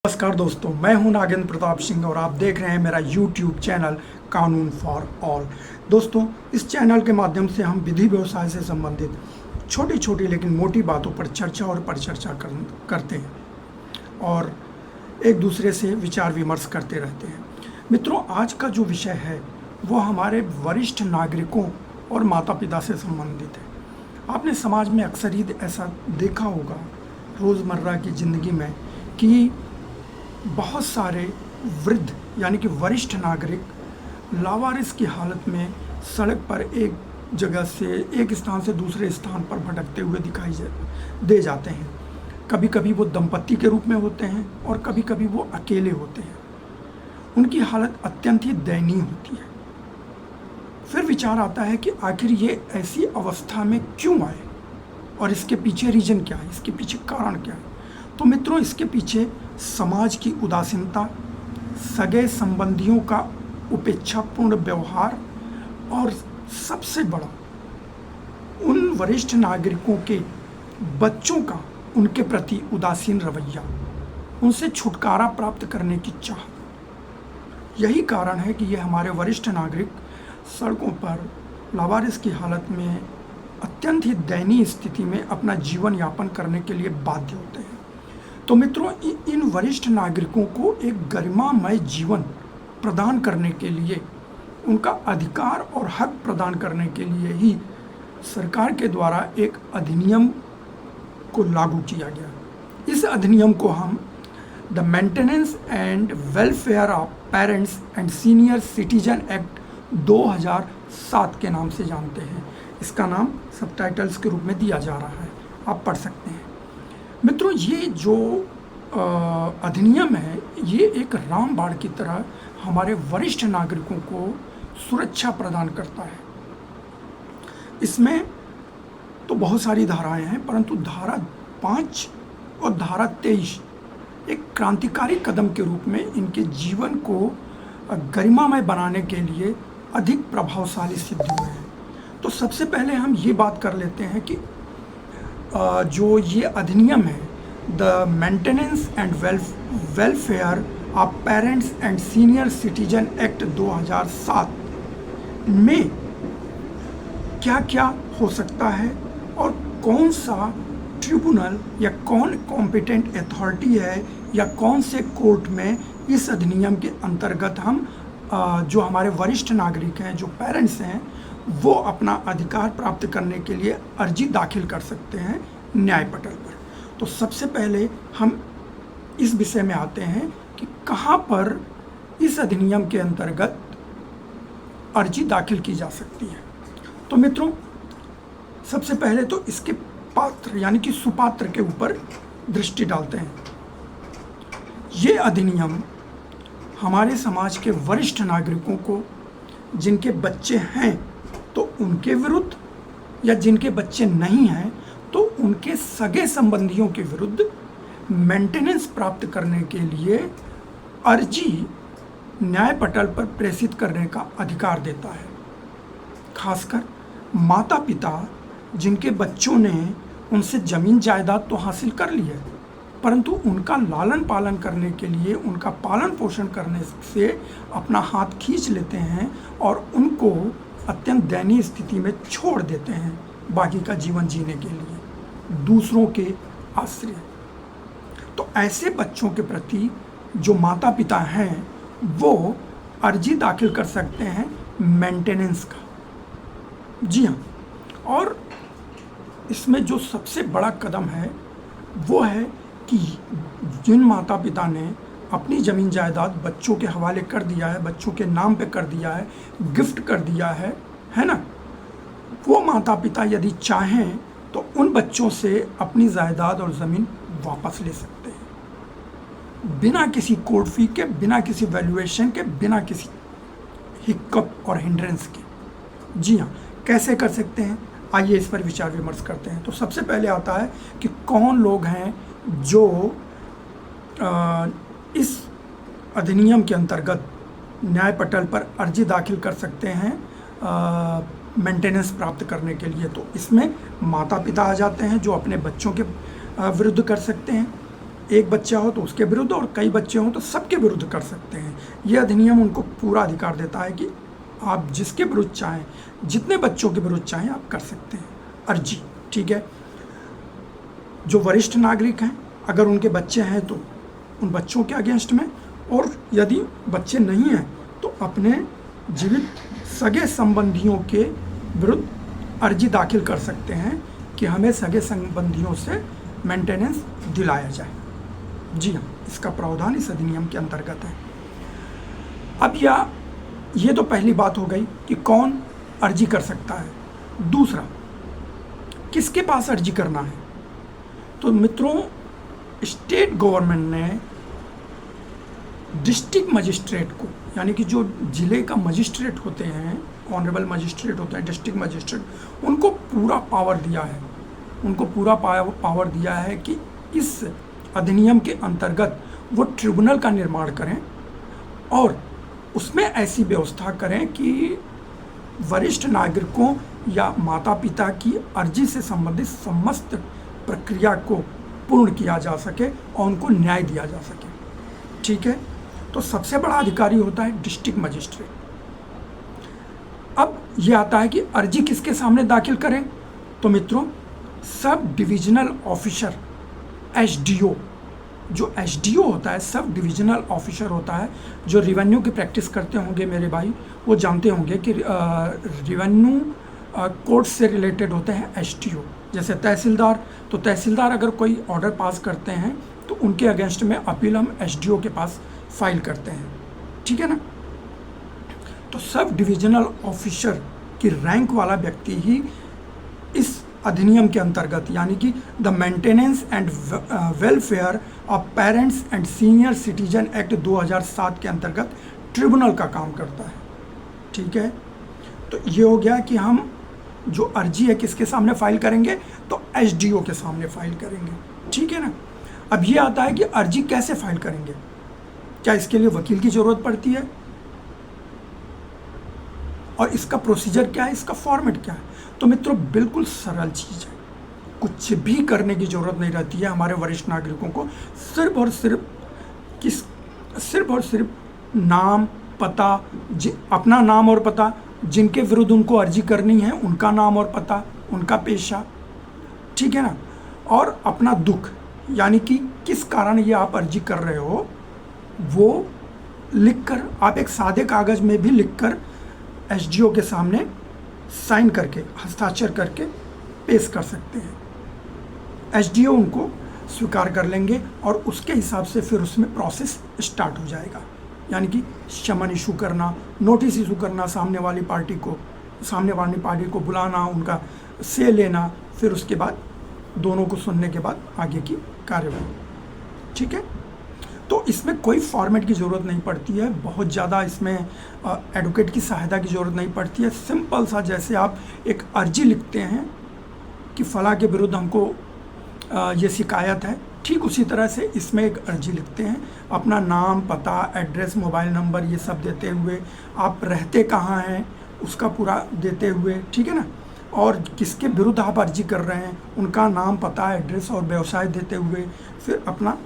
नमस्कार दोस्तों, मैं हूं नागेंद्र प्रताप सिंह और आप देख रहे हैं मेरा YouTube चैनल कानून फॉर ऑल। दोस्तों, इस चैनल के माध्यम से हम विधि व्यवसाय से संबंधित छोटी छोटी लेकिन मोटी बातों पर चर्चा और परिचर्चा करते हैं और एक दूसरे से विचार विमर्श करते रहते हैं। मित्रों, आज का जो विषय है वो हमारे वरिष्ठ नागरिकों और माता पिता से संबंधित है। आपने समाज में अक्सर ही ऐसा देखा होगा रोज़मर्रा की ज़िंदगी में कि बहुत सारे वृद्ध यानी कि वरिष्ठ नागरिक लावारिस की हालत में सड़क पर एक जगह से एक स्थान से दूसरे स्थान पर भटकते हुए दिखाई दे जाते हैं। कभी कभी वो दंपत्ति के रूप में होते हैं और कभी कभी वो अकेले होते हैं। उनकी हालत अत्यंत ही दयनीय होती है। फिर विचार आता है कि आखिर ये ऐसी अवस्था में क्यों आए और इसके पीछे रीजन क्या है, इसके पीछे कारण क्या है। तो मित्रों, इसके पीछे समाज की उदासीनता, सगे संबंधियों का उपेक्षापूर्ण व्यवहार और सबसे बड़ा उन वरिष्ठ नागरिकों के बच्चों का उनके प्रति उदासीन रवैया, उनसे छुटकारा प्राप्त करने की चाह, यही कारण है कि ये हमारे वरिष्ठ नागरिक सड़कों पर लावारिस की हालत में अत्यंत ही दयनीय स्थिति में अपना जीवन यापन करने के लिए बाध्य होते हैं। तो मित्रों, इन वरिष्ठ नागरिकों को एक गरिमामय जीवन प्रदान करने के लिए, उनका अधिकार और हक प्रदान करने के लिए ही सरकार के द्वारा एक अधिनियम को लागू किया गया। इस अधिनियम को हम the maintenance and welfare of parents and senior citizen act 2007 के नाम से जानते हैं। इसका नाम सबटाइटल्स के रूप में दिया जा रहा है, आप पढ़ सकते हैं। मित्रों, ये जो अधिनियम है ये एक रामबाण की तरह हमारे वरिष्ठ नागरिकों को सुरक्षा प्रदान करता है। इसमें तो बहुत सारी धाराएं हैं, परंतु धारा 5 और धारा 23 एक क्रांतिकारी कदम के रूप में इनके जीवन को गरिमामय बनाने के लिए अधिक प्रभावशाली सिद्ध हुए हैं। तो सबसे पहले हम ये बात कर लेते हैं कि जो ये अधिनियम है the maintenance and welfare of parents and senior citizen act 2007 में क्या क्या हो सकता है और कौन सा ट्रिब्यूनल या कौन कॉम्पिटेंट अथॉरिटी है या कौन से कोर्ट में इस अधिनियम के अंतर्गत हम जो हमारे वरिष्ठ नागरिक हैं, जो पेरेंट्स हैं, वो अपना अधिकार प्राप्त करने के लिए अर्जी दाखिल कर सकते हैं न्याय पटल पर। तो सबसे पहले हम इस विषय में आते हैं कि कहाँ पर इस अधिनियम के अंतर्गत अर्जी दाखिल की जा सकती है। तो मित्रों, सबसे पहले तो इसके पात्र यानी कि सुपात्र के ऊपर दृष्टि डालते हैं। ये अधिनियम हमारे समाज के वरिष्ठ नागरिकों को, जिनके बच्चे हैं तो उनके विरुद्ध, या जिनके बच्चे नहीं हैं तो उनके सगे संबंधियों के विरुद्ध मेंटेनेंस प्राप्त करने के लिए अर्जी न्याय पटल पर प्रेषित करने का अधिकार देता है। खासकर माता पिता जिनके बच्चों ने उनसे ज़मीन जायदाद तो हासिल कर ली है, परंतु उनका लालन पालन करने के लिए, उनका पालन पोषण करने से अपना हाथ खींच लेते हैं और उनको अत्यंत दयनीय स्थिति में छोड़ देते हैं बाकी का जीवन जीने के लिए दूसरों के आश्रय। तो ऐसे बच्चों के प्रति जो माता पिता हैं वो अर्जी दाखिल कर सकते हैं मेंटेनेंस का। जी हाँ, और इसमें जो सबसे बड़ा कदम है वो है कि जिन माता पिता ने अपनी ज़मीन जायदाद बच्चों के हवाले कर दिया है, बच्चों के नाम पे कर दिया है, गिफ्ट कर दिया है ना, वो माता पिता यदि चाहें तो उन बच्चों से अपनी जायदाद और ज़मीन वापस ले सकते हैं बिना किसी कोर्ट फी के, बिना किसी वैल्यूएशन के, बिना किसी हिक्कप और हिंड्रेंस के। जी हाँ, कैसे कर सकते हैं, आइए इस पर विचार विमर्श करते हैं। तो सबसे पहले आता है कि कौन लोग हैं जो इस अधिनियम के अंतर्गत न्याय पटल पर अर्जी दाखिल कर सकते हैं मेंटेनेंस प्राप्त करने के लिए। तो इसमें माता पिता आ जाते हैं जो अपने बच्चों के विरुद्ध कर सकते हैं। एक बच्चा हो तो उसके विरुद्ध और कई बच्चे हों तो सबके विरुद्ध कर सकते हैं। ये अधिनियम उनको पूरा अधिकार देता है कि आप जिसके विरुद्ध चाहें, जितने बच्चों के विरुद्ध चाहें आप कर सकते हैं अर्जी। ठीक है, जो वरिष्ठ नागरिक हैं अगर उनके बच्चे हैं तो उन बच्चों के अगेंस्ट में, और यदि बच्चे नहीं हैं तो अपने जीवित सगे संबंधियों के विरुद्ध अर्जी दाखिल कर सकते हैं कि हमें सगे संबंधियों से मेंटेनेंस दिलाया जाए। जी हाँ, इसका प्रावधान इस अधिनियम के अंतर्गत है। अब ये तो पहली बात हो गई कि कौन अर्जी कर सकता है। दूसरा, किसके पास अर्जी करना है। तो मित्रों, स्टेट गवर्नमेंट ने डिस्ट्रिक्ट मजिस्ट्रेट को, यानी कि जो जिले का मजिस्ट्रेट होते हैं, ऑनरेबल मजिस्ट्रेट होते हैं, डिस्ट्रिक्ट मजिस्ट्रेट, उनको पूरा पावर दिया है। उनको पूरा पावर दिया है कि इस अधिनियम के अंतर्गत वो ट्रिब्यूनल का निर्माण करें और उसमें ऐसी व्यवस्था करें कि वरिष्ठ नागरिकों या माता पिता की अर्जी से संबंधित समस्त प्रक्रिया को पूर्ण किया जा सके और उनको न्याय दिया जा सके। ठीक है, तो सबसे बड़ा अधिकारी होता है डिस्ट्रिक्ट मजिस्ट्रेट। अब ये आता है कि अर्जी किसके सामने दाखिल करें। तो मित्रों, सब डिविजनल ऑफिसर एसडीओ, जो एसडीओ होता है सब डिविजनल ऑफिसर होता है, जो रिवेन्यू की प्रैक्टिस करते होंगे मेरे भाई, वो जानते होंगे कि रिवेन्यू कोर्ट से रिलेटेड होते हैं एसडीओ। जैसे तहसीलदार, तो तहसीलदार अगर कोई ऑर्डर पास करते हैं तो उनके अगेंस्ट में अपील हम एसडीओ के पास फाइल करते हैं। ठीक है ना। तो सब डिविजनल ऑफिसर की रैंक वाला व्यक्ति ही इस अधिनियम के अंतर्गत, यानी कि the maintenance and welfare of parents and senior citizen act 2007 के अंतर्गत ट्रिब्यूनल का काम करता है। ठीक है, तो ये हो गया कि हम जो अर्जी है किसके सामने फाइल करेंगे, तो एसडीओ के सामने फाइल करेंगे। ठीक है ना। अब ये आता है कि अर्जी कैसे फाइल करेंगे, क्या इसके लिए वकील की ज़रूरत पड़ती है, और इसका प्रोसीजर क्या है, इसका फॉर्मेट क्या है। तो मित्रों, बिल्कुल सरल चीज़ है, कुछ भी करने की ज़रूरत नहीं रहती है हमारे वरिष्ठ नागरिकों को। सिर्फ और सिर्फ नाम, पता, अपना नाम और पता, जिनके विरुद्ध उनको अर्जी करनी है उनका नाम और पता, उनका पेशा, ठीक है ना, और अपना दुख, यानी कि किस कारण ये आप अर्जी कर रहे हो वो लिखकर, आप एक सादे कागज़ में भी लिखकर एसडीओ के सामने साइन करके, हस्ताक्षर करके पेश कर सकते हैं। एसडीओ उनको स्वीकार कर लेंगे और उसके हिसाब से फिर उसमें प्रोसेस स्टार्ट हो जाएगा, यानी कि समन इशू करना, नोटिस इशू करना, सामने वाली पार्टी को बुलाना, उनका से लेना, फिर उसके बाद दोनों को सुनने के बाद आगे की कार्यवाही। ठीक है, तो इसमें कोई फॉर्मेट की ज़रूरत नहीं पड़ती है, बहुत ज़्यादा इसमें एडवोकेट की सहायता की ज़रूरत नहीं पड़ती है। सिंपल सा, जैसे आप एक अर्जी लिखते हैं कि फ़लाँ के विरुद्ध हमको ये शिकायत है, ठीक उसी तरह से इसमें एक अर्जी लिखते हैं, अपना नाम, पता, एड्रेस, मोबाइल नंबर, ये सब देते हुए, आप रहते कहाँ हैं उसका पूरा देते हुए, ठीक है ना, और किसके विरुद्ध आप अर्जी कर रहे हैं उनका नाम, पता, एड्रेस और व्यवसाय देते हुए फिर अपना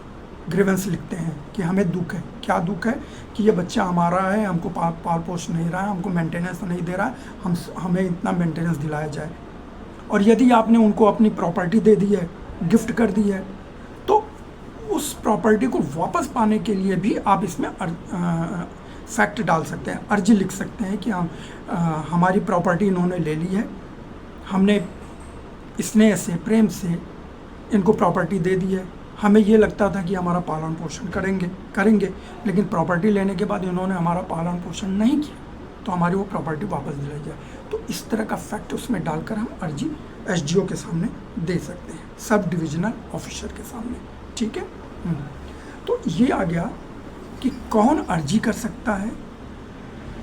ग्रीवेंस लिखते हैं कि हमें दुख है, क्या दुख है कि ये बच्चा हमारा है, हमको पाल पोष नहीं रहा है, हमको मेंटेनेंस नहीं दे रहा है, हमें इतना मेंटेनेंस दिलाया जाए। और यदि आपने उनको अपनी प्रॉपर्टी दे दी है, गिफ्ट कर दी है, तो उस प्रॉपर्टी को वापस पाने के लिए भी आप इसमें फैक्ट डाल सकते हैं, अर्जी लिख सकते हैं कि हम हमारी प्रॉपर्टी इन्होंने ले ली है, हमने स्नेह से, प्रेम से इनको प्रॉपर्टी दे दी है, हमें ये लगता था कि हमारा पालन पोषण करेंगे, लेकिन प्रॉपर्टी लेने के बाद इन्होंने हमारा पालन पोषण नहीं किया, तो हमारी वो प्रॉपर्टी वापस दिलाई जाए। तो इस तरह का फैक्ट उसमें डालकर हम अर्जी एसडीओ के सामने दे सकते हैं, सब डिविजनल ऑफिसर के सामने। ठीक है, तो ये आ गया कि कौन अर्जी कर सकता है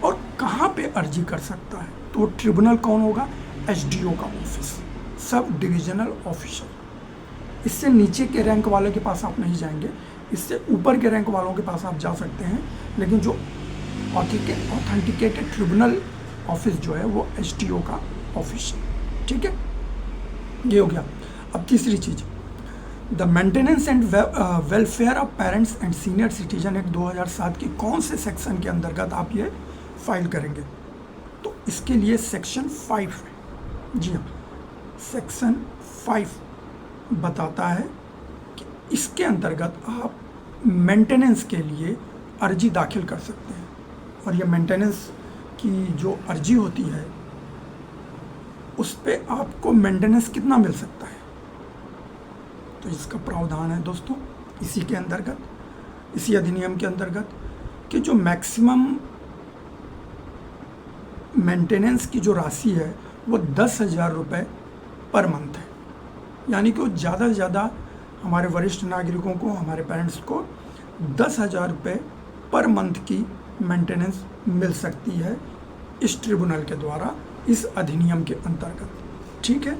और कहाँ पे अर्जी कर सकता है। तो ट्रिब्यूनल कौन होगा, एसडीओ का ऑफिस, सब डिविजनल ऑफिसर। इससे नीचे के रैंक वाले के पास आप नहीं जाएंगे, इससे ऊपर के रैंक वालों के पास आप जा सकते हैं, लेकिन जो ऑथेंटिकेटेड ट्रिब्यूनल ऑफिस जो है वो एसडीओ का ऑफिस है। ठीक है, ये हो गया। अब तीसरी चीज़, the maintenance and welfare of parents and senior citizen act 2007 के कौन से सेक्शन के अंतर्गत आप ये फाइल करेंगे? तो इसके लिए सेक्शन 5 है। जी हाँ, सेक्शन 5 बताता है कि इसके अंतर्गत आप मेंटेनेंस के लिए अर्जी दाखिल कर सकते हैं, और ये मेंटेनेंस की जो अर्जी होती है उस पे आपको मेंटेनेंस कितना मिल सकता है, तो इसका प्रावधान है दोस्तों इसी के अंतर्गत, इसी अधिनियम के अंतर्गत, कि जो मैक्सिमम मेंटेनेंस की जो राशि है वो 10,000 रुपये पर मंथ है। यानी कि वो ज़्यादा से ज़्यादा हमारे वरिष्ठ नागरिकों को, हमारे पेरेंट्स को 10,000 रुपये पर मंथ की मेंटेनेंस मिल सकती है इस ट्रिब्यूनल के द्वारा, इस अधिनियम के अंतर्गत। ठीक है,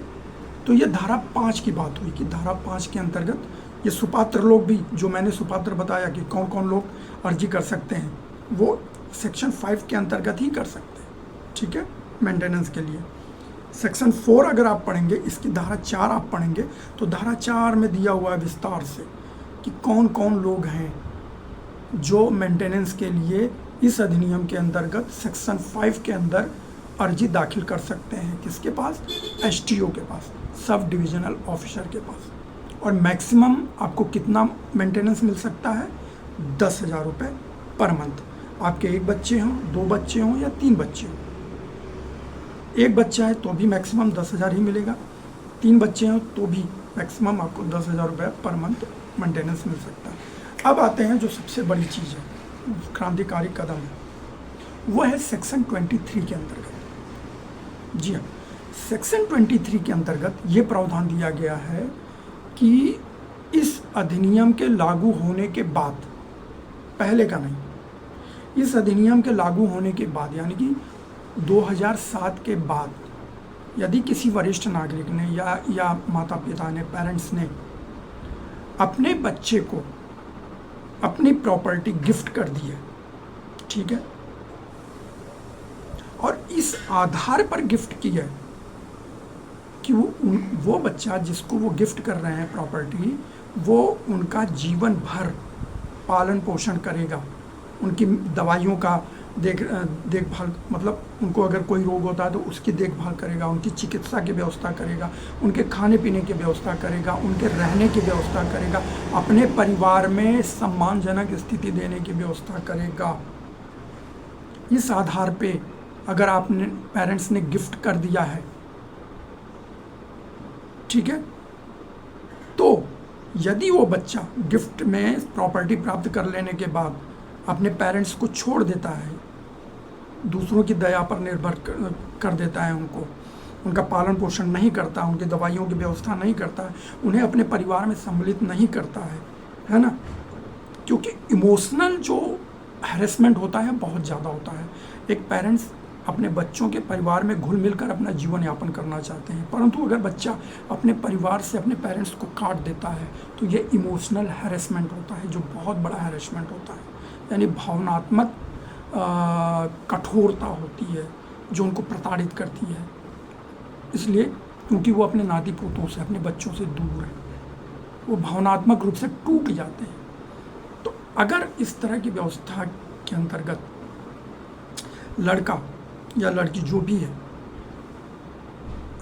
तो ये धारा 5 की बात हुई कि धारा 5 के अंतर्गत ये सुपात्र लोग भी, जो मैंने सुपात्र बताया कि कौन कौन लोग अर्जी कर सकते हैं, वो सेक्शन 5 के अंतर्गत ही कर सकते हैं। ठीक है, मेंटेनेंस के लिए। सेक्शन 4 अगर आप पढ़ेंगे, इसकी धारा 4 आप पढ़ेंगे तो धारा 4 में दिया हुआ है विस्तार से कि कौन कौन लोग हैं जो मेंटेनेंस के लिए इस अधिनियम के अंतर्गत सेक्शन 5 के अंदर अर्जी दाखिल कर सकते हैं। किसके पास? एसटीओ के पास, सब डिविजनल ऑफिसर के पास। और मैक्सिमम आपको कितना मेंटेनेंस मिल सकता है? 10,000 रुपये पर मंथ। आपके एक बच्चे हों, 2 बच्चे हों या 3 बच्चे हों। एक बच्चा है तो भी मैक्सिमम 10,000 ही मिलेगा, 3 बच्चे हों तो भी मैक्सिमम आपको 10,000 रुपये पर मंथ मेंटेनेंस मिल सकता है। अब आते हैं जो सबसे बड़ी चीज़ है, क्रांतिकारी कदम है, वो है सेक्शन 23 के अंतर्गत। जी हाँ, सेक्शन 23 के अंतर्गत ये प्रावधान दिया गया है कि इस अधिनियम के लागू होने के बाद, पहले का नहीं, इस अधिनियम के लागू होने के बाद यानी कि 2007 के बाद यदि किसी वरिष्ठ नागरिक ने या माता पिता ने, पेरेंट्स ने अपने बच्चे को अपनी प्रॉपर्टी गिफ्ट कर दी है, ठीक है, और इस आधार पर गिफ्ट की है कि वो बच्चा जिसको वो गिफ्ट कर रहे हैं प्रॉपर्टी, वो उनका जीवन भर पालन पोषण करेगा, उनकी दवाइयों का देखभाल, मतलब उनको अगर कोई रोग होता है तो उसकी देखभाल करेगा, उनकी चिकित्सा की व्यवस्था करेगा, उनके खाने पीने की व्यवस्था करेगा, उनके रहने की व्यवस्था करेगा, अपने परिवार में सम्मानजनक स्थिति देने की व्यवस्था करेगा। इस आधार पे अगर आपने, पेरेंट्स ने गिफ्ट कर दिया है, ठीक है, तो यदि वो बच्चा गिफ्ट में प्रॉपर्टी प्राप्त कर लेने के बाद अपने पेरेंट्स को छोड़ देता है, दूसरों की दया पर निर्भर कर देता है, उनका पालन पोषण नहीं करता, उनकी दवाइयों की व्यवस्था नहीं करता है, उन्हें अपने परिवार में सम्मिलित नहीं करता है ना, क्योंकि इमोशनल जो हैरेसमेंट होता है बहुत ज़्यादा होता है। एक पेरेंट्स अपने बच्चों के परिवार में घुल मिलकर अपना जीवन यापन करना चाहते हैं, परंतु अगर बच्चा अपने परिवार से अपने पेरेंट्स को काट देता है तो ये इमोशनल हैरेसमेंट होता है, जो बहुत बड़ा हैरेसमेंट होता है, यानी भावनात्मक कठोरता होती है जो उनको प्रताड़ित करती है। इसलिए क्योंकि वो अपने नाती पोतों से, अपने बच्चों से दूर है, वो भावनात्मक रूप से टूट जाते हैं। तो अगर इस तरह की व्यवस्था के अंतर्गत लड़का या लड़की जो भी है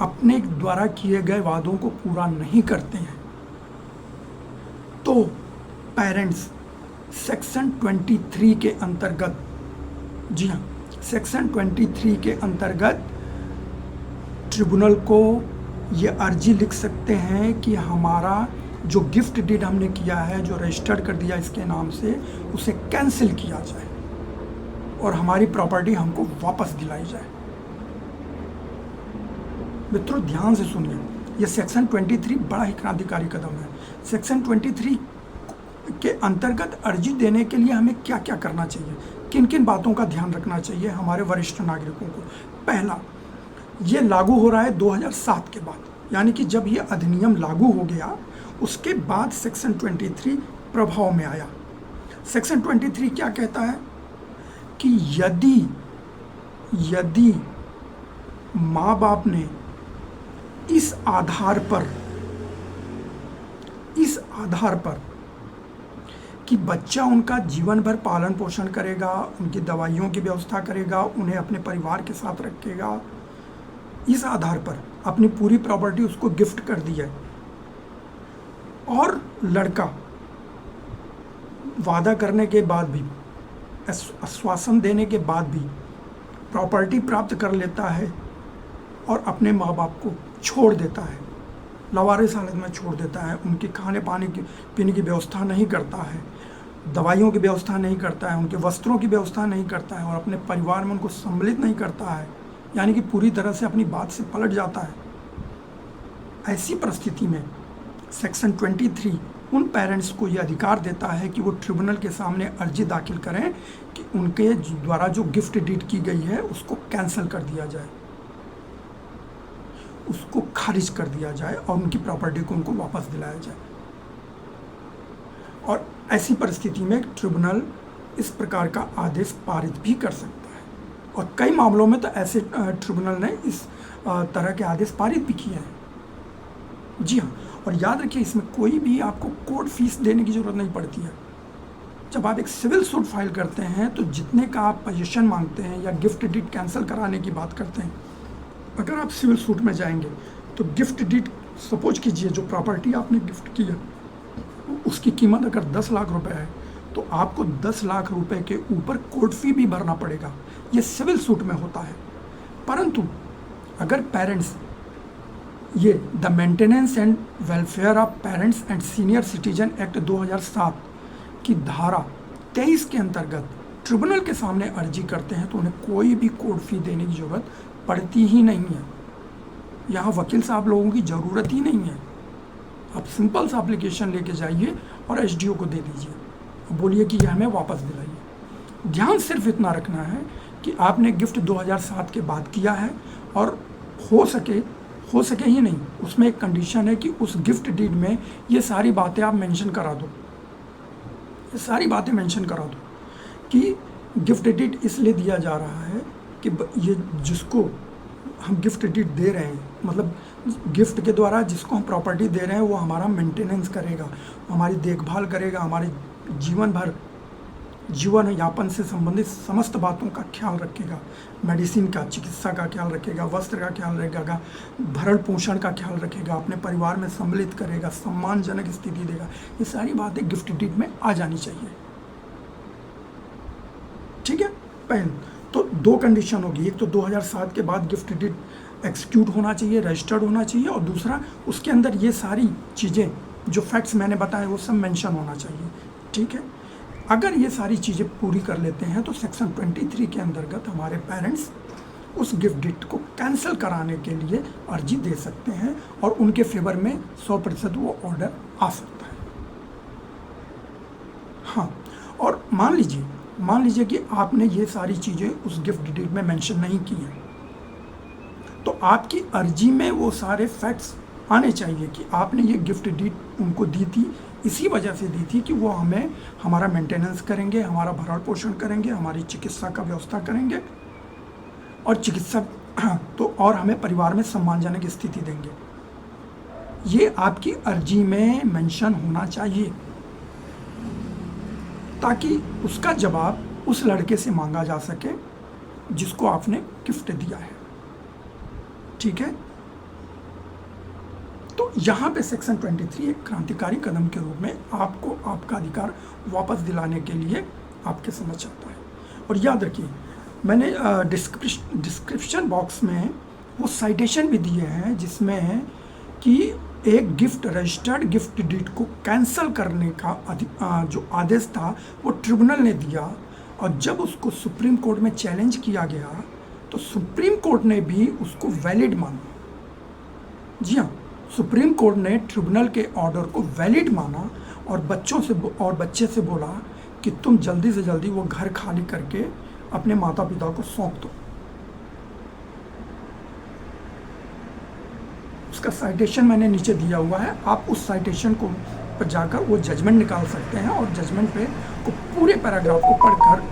अपने द्वारा किए गए वादों को पूरा नहीं करते हैं, तो पेरेंट्स सेक्शन 23 के अंतर्गत, जी हाँ, सेक्शन 23 के अंतर्गत ट्रिब्यूनल को ये अर्जी लिख सकते हैं कि हमारा जो गिफ्ट डीड हमने किया है, जो रजिस्टर्ड कर दिया इसके नाम से, उसे कैंसिल किया जाए और हमारी प्रॉपर्टी हमको वापस दिलाई जाए। मित्रों ध्यान से सुनिए, ये सेक्शन 23 बड़ा ही क्रांतिकारी कदम है। सेक्शन 23 के अंतर्गत अर्जी देने के लिए हमें क्या क्या करना चाहिए, किन किन बातों का ध्यान रखना चाहिए हमारे वरिष्ठ नागरिकों को। पहला, ये लागू हो रहा है 2007 के बाद, यानी कि जब ये अधिनियम लागू हो गया उसके बाद सेक्शन 23 प्रभाव में आया। सेक्शन 23 क्या कहता है कि यदि माँ बाप ने इस आधार पर कि बच्चा उनका जीवन भर पालन पोषण करेगा, उनकी दवाइयों की व्यवस्था करेगा, उन्हें अपने परिवार के साथ रखेगा, इस आधार पर अपनी पूरी प्रॉपर्टी उसको गिफ्ट कर दी है। और लड़का वादा करने के बाद भी, आश्वासन देने के बाद भी प्रॉपर्टी प्राप्त कर लेता है और अपने माँ बाप को छोड़ देता है, लावारिस हालत में छोड़ देता है, उनके खाने पाने की पीने की व्यवस्था नहीं करता है, दवाइयों की व्यवस्था नहीं करता है, उनके वस्त्रों की व्यवस्था नहीं करता है और अपने परिवार में उनको सम्मिलित नहीं करता है, यानी कि पूरी तरह से अपनी बात से पलट जाता है। ऐसी परिस्थिति में सेक्शन 23 उन पेरेंट्स को यह अधिकार देता है कि वो ट्रिब्यूनल के सामने अर्जी दाखिल करें कि उनके द्वारा जो गिफ्ट डीड की गई है उसको कैंसिल कर दिया जाए, उसको खारिज कर दिया जाए और उनकी प्रॉपर्टी को उनको वापस दिलाया जाए। और ऐसी परिस्थिति में ट्रिब्यूनल इस प्रकार का आदेश पारित भी कर सकता है और कई मामलों में तो ऐसे ट्रिब्यूनल ने इस तरह के आदेश पारित भी किए हैं। जी हाँ, और याद रखिए इसमें कोई भी आपको कोर्ट फीस देने की ज़रूरत नहीं पड़ती है। जब आप एक सिविल सूट फाइल करते हैं तो जितने का आप पोजीशन मांगते हैं या गिफ्ट डीड कैंसिल कराने की बात करते हैं, अगर आप सिविल सूट में जाएंगे तो गिफ्ट डीड, सपोज कीजिए जो प्रॉपर्टी आपने गिफ्ट की है उसकी कीमत अगर 10 लाख रुपए है तो आपको 10 लाख रुपए के ऊपर कोर्ट फी भी भरना पड़ेगा। ये सिविल सूट में होता है। परंतु अगर पेरेंट्स ये the maintenance and welfare of parents and senior citizen act 2007 की धारा 23 के अंतर्गत ट्रिब्यूनल के सामने अर्जी करते हैं तो उन्हें कोई भी कोर्ट फी देने की ज़रूरत पड़ती ही नहीं है। यहाँ वकील साहब लोगों की ज़रूरत ही नहीं है। आप सिंपल सा एप्लीकेशन लेके जाइए और एसडीओ को दे दीजिए, बोलिए कि यह हमें वापस दिलाइए। ध्यान सिर्फ इतना रखना है कि आपने गिफ्ट 2007 के बाद किया है और हो सके ही नहीं, उसमें एक कंडीशन है कि उस गिफ्ट डीड में ये सारी बातें आप मेंशन करा दो, ये सारी बातें मेंशन करा दो कि गिफ्ट डीड इसलिए दिया जा रहा है कि ये जिसको हम गिफ्ट डीड दे रहे हैं, मतलब गिफ्ट के द्वारा जिसको हम प्रॉपर्टी दे रहे हैं वो हमारा मेंटेनेंस करेगा, हमारी देखभाल करेगा, हमारे जीवन भर जीवन यापन से संबंधित समस्त बातों का ख्याल रखेगा, मेडिसिन का, चिकित्सा का ख्याल रखेगा, वस्त्र का ख्याल रखेगा, भरण पोषण का ख्याल रखेगा, अपने परिवार में सम्मिलित करेगा, सम्मानजनक स्थिति देगा। ये सारी बातें गिफ्ट डीड में आ जानी चाहिए। ठीक है, पहले तो 2 कंडीशन होगी, एक तो 2007 के बाद गिफ्ट डीड एक्सिक्यूट होना चाहिए, रजिस्टर्ड होना चाहिए, और दूसरा उसके अंदर ये सारी चीज़ें जो फैक्ट्स मैंने बताए वो सब मेंशन होना चाहिए। ठीक है, अगर ये सारी चीज़ें पूरी कर लेते हैं तो सेक्शन 23 के अंतर्गत हमारे पेरेंट्स उस गिफ्ट डीड को कैंसिल कराने के लिए अर्जी दे सकते हैं और उनके फेवर में 100% वो ऑर्डर आ सकता है। हाँ, और मान लीजिए कि आपने ये सारी चीज़ें उस गिफ्ट डीड में मेंशन नहीं की हैं, तो आपकी अर्जी में वो सारे फैक्ट्स आने चाहिए कि आपने ये गिफ्ट डीड उनको दी थी, इसी वजह से दी थी कि वो हमें हमारा मेंटेनेंस करेंगे, हमारा भरण पोषण करेंगे, हमारी चिकित्सा का व्यवस्था करेंगे और चिकित्सा तो और हमें परिवार में सम्मानजनक स्थिति देंगे। ये आपकी अर्जी में मेंशन होना चाहिए ताकि उसका जवाब उस लड़के से मांगा जा सके जिसको आपने गिफ्ट दिया है। ठीक है, तो यहाँ पे सेक्शन 23 एक क्रांतिकारी कदम के रूप में आपको आपका अधिकार वापस दिलाने के लिए आपके समझ आता है। और याद रखिए, मैंने डिस्क्रिप्शन बॉक्स में वो साइटेशन भी दिए हैं जिसमें कि एक रजिस्टर्ड गिफ्ट डीड को कैंसिल करने का जो आदेश था वो ट्रिब्यूनल ने दिया, और जब उसको सुप्रीम कोर्ट में चैलेंज किया गया तो सुप्रीम कोर्ट ने भी उसको वैलिड माना। जी हाँ, सुप्रीम कोर्ट ने ट्रिब्यूनल के ऑर्डर को वैलिड माना और बच्चे से बोला कि तुम जल्दी से जल्दी वो घर खाली करके अपने माता पिता को सौंप दो। उसका साइटेशन मैंने नीचे दिया हुआ है, आप उस साइटेशन को पर जाकर वो जजमेंट निकाल सकते हैं और जजमेंट पे को पूरे पैराग्राफ को पढ़कर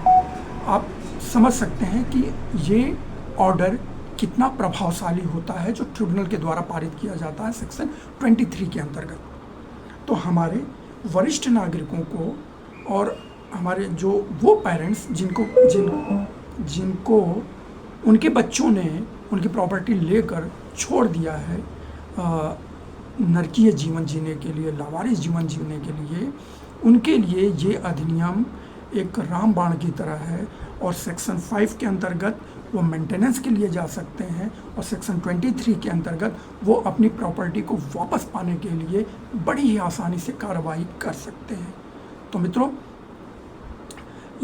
आप समझ सकते हैं कि ये ऑर्डर कितना प्रभावशाली होता है जो ट्रिब्यूनल के द्वारा पारित किया जाता है सेक्शन 23 के अंतर्गत। तो हमारे वरिष्ठ नागरिकों को और हमारे जो वो पेरेंट्स जिनको उनके बच्चों ने उनकी प्रॉपर्टी लेकर छोड़ दिया है नरकीय जीवन जीने के लिए, लावारिस जीवन जीने के लिए, उनके लिए ये अधिनियम एक रामबाण की तरह है। और सेक्शन 5 के अंतर्गत वो मेंटेनेंस के लिए जा सकते हैं और सेक्शन 23 के अंतर्गत वो अपनी प्रॉपर्टी को वापस पाने के लिए बड़ी ही आसानी से कार्रवाई कर सकते हैं। तो मित्रों,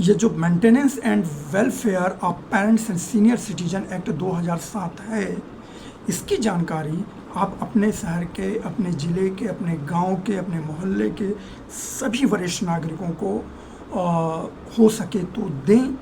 ये जो maintenance and welfare of parents and senior citizen act 2007 है, इसकी जानकारी आप अपने शहर के, अपने ज़िले के, अपने गांव के, अपने मोहल्ले के सभी वरिष्ठ नागरिकों को हो सके तो दें,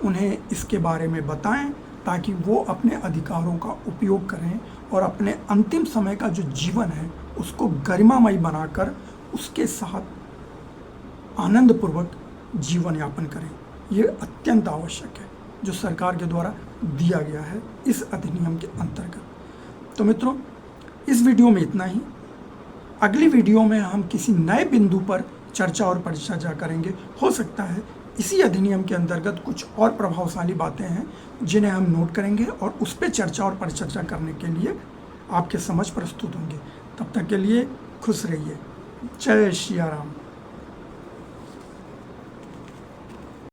उन्हें इसके बारे में बताएं ताकि वो अपने अधिकारों का उपयोग करें और अपने अंतिम समय का जो जीवन है उसको गरिमामय बनाकर उसके साथ आनंदपूर्वक जीवन यापन करें। ये अत्यंत आवश्यक है जो सरकार के द्वारा दिया गया है इस अधिनियम के अंतर्गत। तो मित्रों, इस वीडियो में इतना ही। अगली वीडियो में हम किसी नए बिंदु पर चर्चा और परिचर्चा करेंगे। हो सकता है इसी अधिनियम के अंतर्गत कुछ और प्रभावशाली बातें हैं जिन्हें हम नोट करेंगे और उस पर चर्चा और परिचर्चा करने के लिए आपके समझ प्रस्तुत होंगे। तब तक के लिए खुश रहिए। जय श्री राम।